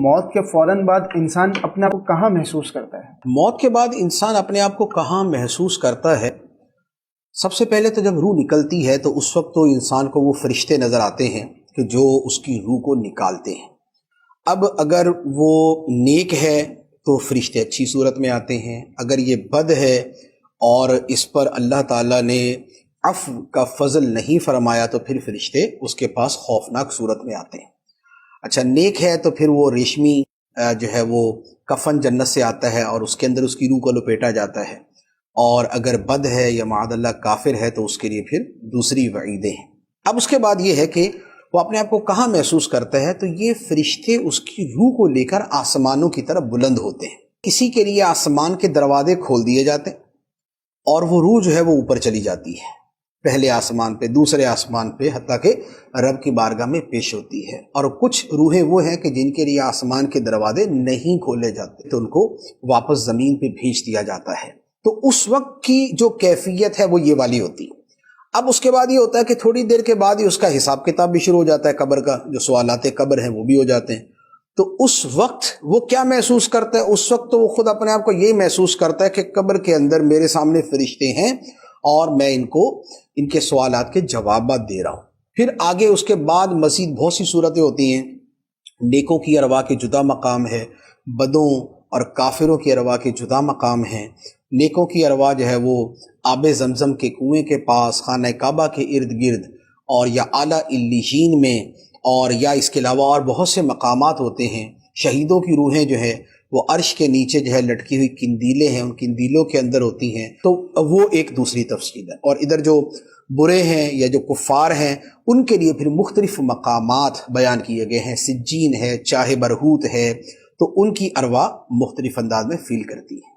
موت کے فوراً بعد انسان اپنے آپ کو کہاں محسوس کرتا ہے؟ موت کے بعد انسان اپنے آپ کو کہاں محسوس کرتا ہے؟ سب سے پہلے تو جب روح نکلتی ہے تو اس وقت تو انسان کو وہ فرشتے نظر آتے ہیں کہ جو اس کی روح کو نکالتے ہیں۔ اب اگر وہ نیک ہے تو فرشتے اچھی صورت میں آتے ہیں، اگر یہ بد ہے اور اس پر اللہ تعالیٰ نے عفو کا فضل نہیں فرمایا تو پھر فرشتے اس کے پاس خوفناک صورت میں آتے ہیں۔ اچھا، نیک ہے تو پھر وہ ریشمی جو ہے وہ کفن جنت سے آتا ہے اور اس کے اندر اس کی روح کو لپیٹا جاتا ہے، اور اگر بد ہے یا معاذ اللہ کافر ہے تو اس کے لیے پھر دوسری وعیدیں ہیں۔ اب اس کے بعد یہ ہے کہ وہ اپنے آپ کو کہاں محسوس کرتا ہے، تو یہ فرشتے اس کی روح کو لے کر آسمانوں کی طرف بلند ہوتے ہیں۔ کسی کے لیے آسمان کے دروازے کھول دیے جاتے ہیں اور وہ روح جو ہے وہ اوپر چلی جاتی ہے، پہلے آسمان پہ، دوسرے آسمان پہ، حتیٰ کہ رب کی بارگاہ میں پیش ہوتی ہے۔ اور کچھ روحیں وہ ہیں کہ جن کے لیے آسمان کے دروازے نہیں کھولے جاتے تو ان کو واپس زمین پہ بھیج دیا جاتا ہے۔ تو اس وقت کی جو کیفیت ہے وہ یہ والی ہوتی ہے۔ اب اس کے بعد یہ ہوتا ہے کہ تھوڑی دیر کے بعد ہی اس کا حساب کتاب بھی شروع ہو جاتا ہے، قبر کا جو سوالات قبر ہیں وہ بھی ہو جاتے ہیں۔ تو اس وقت وہ کیا محسوس کرتا ہے؟ اس وقت تو وہ خود اپنے آپ کو یہ محسوس کرتا ہے کہ قبر کے اندر میرے سامنے فرشتے ہیں اور میں ان کے سوالات کے جوابات دے رہا ہوں۔ پھر آگے اس کے بعد مزید بہت سی صورتیں ہوتی ہیں۔ نیکوں کی ارواح کے جدا مقام ہے، بدوں اور کافروں کی ارواح کے جدا مقام ہیں۔ نیکوں کی ارواح جو ہے وہ آب زمزم کے کنویں کے پاس، خانہ کعبہ کے ارد گرد، اور یا اعلیٰ علیین میں، اور یا اس کے علاوہ اور بہت سے مقامات ہوتے ہیں۔ شہیدوں کی روحیں جو ہے وہ عرش کے نیچے جو ہے لٹکی ہوئی قندیلیں ہیں، ان قندیلوں کے اندر ہوتی ہیں، تو وہ ایک دوسری تفصیل ہے۔ اور ادھر جو برے ہیں یا جو کفار ہیں ان کے لیے پھر مختلف مقامات بیان کیے گئے ہیں۔ سجین ہے، چاہے برہوت ہے، تو ان کی ارواح مختلف انداز میں فیل کرتی ہیں۔